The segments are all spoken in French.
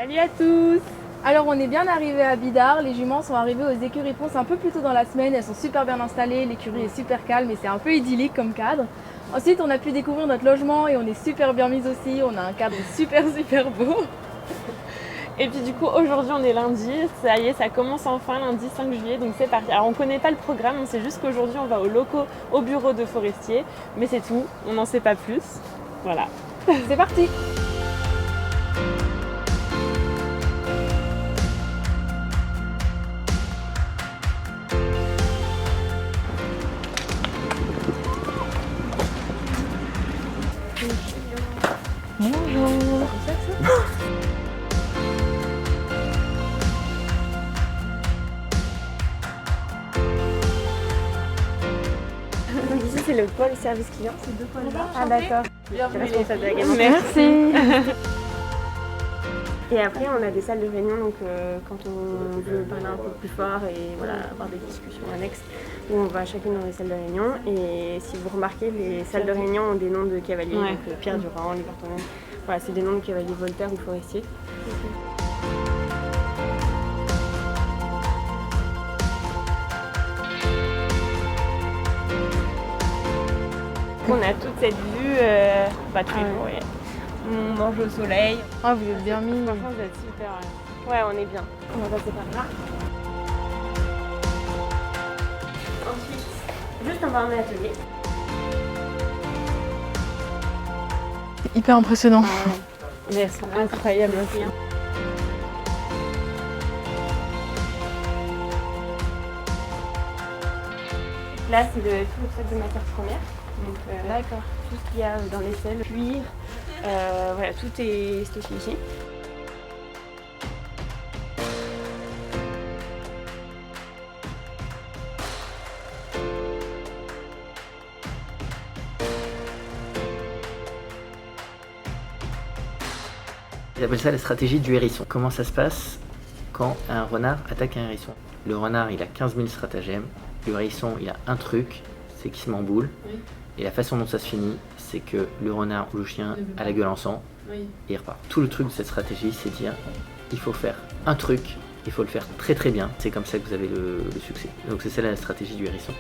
Salut à tous! Alors on est bien arrivé à Bidart, les juments sont arrivés aux écuries Ponce un peu plus tôt dans la semaine, elles sont super bien installées, l'écurie est super calme et c'est un peu idyllique comme cadre. Ensuite on a pu découvrir notre logement et on est super bien mis aussi, on a un cadre super beau. Et puis du coup aujourd'hui on est lundi, ça y est, ça commence enfin lundi 5 juillet, donc c'est parti. Alors on connaît pas le programme, on sait juste qu'aujourd'hui on va aux locaux, au bureau de Forestier, mais c'est tout, on n'en sait pas plus. Voilà. C'est parti! Bonjour! Donc ici c'est le pôle service client. C'est deux pôles là. Ah d'accord. Bienvenue. Responsable de la gamme. Merci! Et après on a des salles de réunion donc quand on veut parler un peu plus fort et voilà, avoir des discussions annexes où on va chacune dans les salles de réunion. Et si vous remarquez, les salles de réunion ont des noms de cavaliers, Ouais. donc Pierre Durand, Libertonen. Voilà, c'est des noms de cavaliers Voltaire ou Forestier. On a toute cette vue, tous les jours, ouais. On mange au soleil. Ah vous êtes bien mis. Franchement vous êtes super. Ouais, on est bien. On va passer par là. Ensuite, juste on va en atelier. C'est hyper impressionnant. Mais elles sont incroyables aussi. Là, c'est tout le stock de matières premières. Donc, D'accord. tout ce qu'il y a dans les selles, cuir, voilà, tout est stocké ici. Ils appellent ça la stratégie du hérisson. Comment ça se passe quand un renard attaque un hérisson? Le renard, il a 15 000 stratagèmes. Le hérisson, il a un truc, c'est qu'il se met en boule. Oui. Et la façon dont ça se finit, c'est que le renard ou le chien a la gueule en sang Oui. et il repart. Tout le truc de cette stratégie, c'est de dire il faut faire un truc, il faut le faire très très bien. C'est comme ça que vous avez le succès. Donc c'est ça la stratégie du hérisson.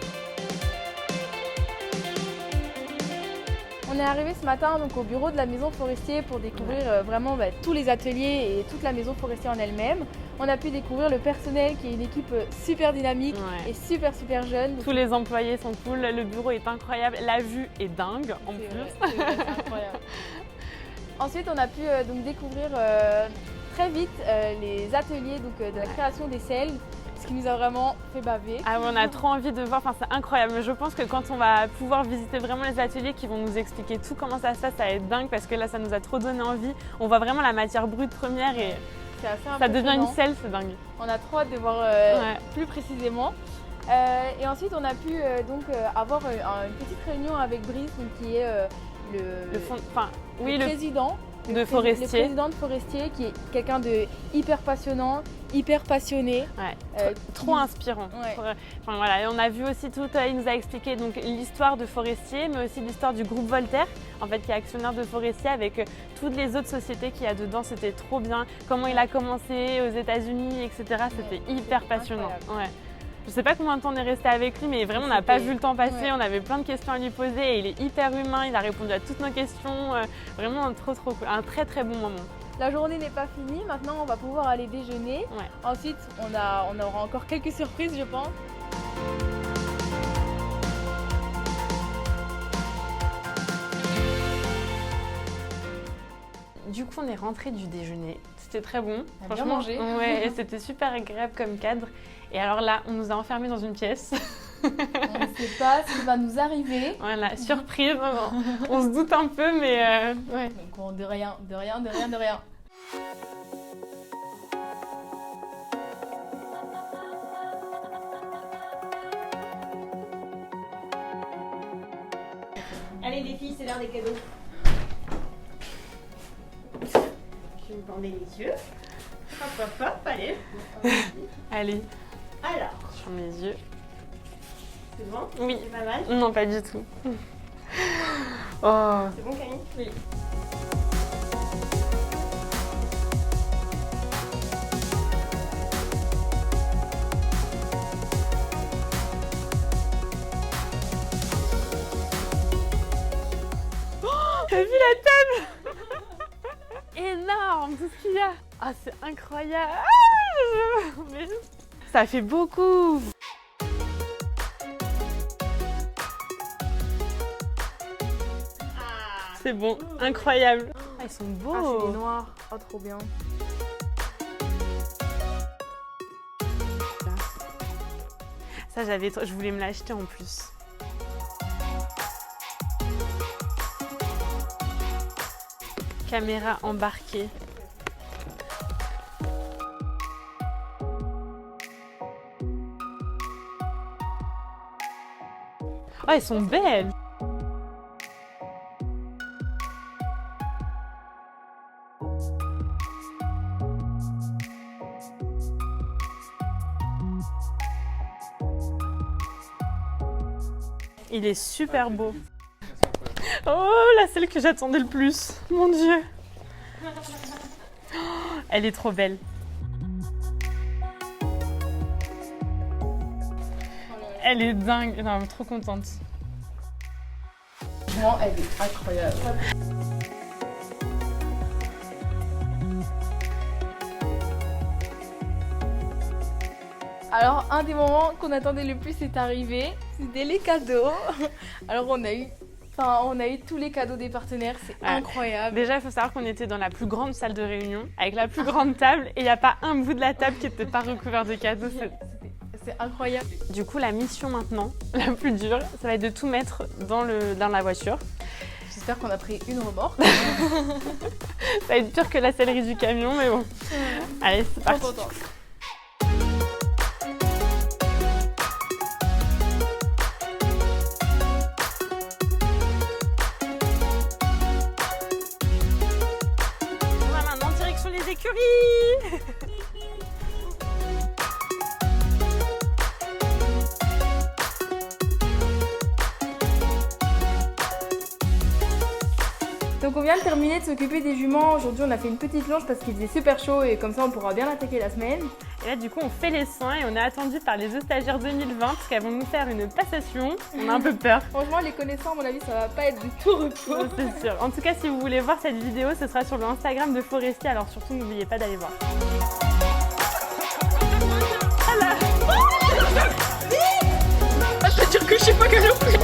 On est arrivé ce matin donc, au bureau de la maison Forestier pour découvrir vraiment tous les ateliers et toute la maison Forestier en elle-même. On a pu découvrir le personnel qui est une équipe super dynamique Ouais. et super jeune. Tous les employés sont cool, le bureau est incroyable, la vue est dingue en C'est plus. vrai, c'est incroyable. Ensuite, on a pu donc découvrir très vite les ateliers de la création des selles, ce qui nous a vraiment fait baver. Ah ouais, on a trop envie de voir, enfin c'est incroyable. Mais je pense que quand on va pouvoir visiter vraiment les ateliers qui vont nous expliquer tout comment ça se passe, ça va être dingue parce que là ça nous a trop donné envie. On voit vraiment la matière brute première et C'est assez ça devient une impressionnant. selle, c'est dingue. On a trop hâte de voir Ouais. plus précisément. Et ensuite, on a pu avoir une petite réunion avec Brice, donc, qui est Le fond, enfin oui, le président de Forestier. Le président de Forestier, qui est quelqu'un de hyper passionnant, hyper passionné. Ouais. Trop inspirant. Ouais. Enfin, voilà. Et on a vu aussi tout, il nous a expliqué donc l'histoire de Forestier, mais aussi l'histoire du groupe Voltaire, en fait, qui est actionnaire de Forestier, avec toutes les autres sociétés qu'il y a dedans. C'était trop bien. Comment il a commencé aux États-Unis, etc. C'était hyper passionnant. Ouais. Je sais pas combien de temps on est resté avec lui, mais vraiment on n'a pas vu le temps passer. Ouais. On avait plein de questions à lui poser et il est hyper humain. Il a répondu à toutes nos questions. Vraiment trop cool. Un très bon moment. La journée n'est pas finie, maintenant on va pouvoir aller déjeuner. Ouais. Ensuite, on aura encore quelques surprises, je pense. Du coup, on est rentré du déjeuner. C'était très bon. On a bien Franchement, mangé. Ouais, et c'était super agréable comme cadre. Et alors là, on nous a enfermés dans une pièce. On ne sait pas ce qui va nous arriver. Voilà, surprise. On se doute un peu, mais ouais. Donc de rien. Allez les filles, c'est l'heure des cadeaux. Je vais me bander les yeux. Hop, allez. Allez, Alors, sur mes yeux. c'est bon? Oui. C'est pas mal? Non, pas du tout. Oh. C'est bon Camille? Oui. T'as vu la table? Énorme, tout ce qu'il y a. Ah, c'est incroyable. Mais ça fait beaucoup. C'est bon, incroyable. Ah, ils sont beaux. Ah, c'est des noirs. Oh, trop bien. Ça, je voulais me l'acheter en plus. Caméra embarquée. Oh, elles sont belles. Il est super beau. Oh, la celle que j'attendais le plus. Mon Dieu. Oh, elle est trop belle. Elle est dingue. Non, trop contente. Franchement, elle est incroyable. Alors, un des moments qu'on attendait le plus est arrivé, c'était les cadeaux. Alors, on a eu tous les cadeaux des partenaires, c'est incroyable. Déjà, il faut savoir qu'on était dans la plus grande salle de réunion, avec la plus grande table, et il n'y a pas un bout de la table qui n'était pas recouvert de cadeaux. C'est incroyable. Du coup, la mission maintenant, la plus dure, ça va être de tout mettre dans la voiture. J'espère qu'on a pris une remorque. Ça va être pire que la sellerie du camion, mais bon. Allez, c'est parti. On va maintenant direction les écuries. Donc on vient de terminer de s'occuper des juments. Aujourd'hui on a fait une petite longe parce qu'il faisait super chaud et comme ça on pourra bien attaquer la semaine. Et là du coup on fait les soins et on est attendu par les stagiaires 2020 parce qu'elles vont nous faire une passation. On a un peu peur. Franchement les connaissants à mon avis ça va pas être du tout repos. C'est sûr. En tout cas si vous voulez voir cette vidéo ce sera sur le Instagram de Forestier, alors surtout n'oubliez pas d'aller voir. Ah, je peux dire que je sais pas que je fais.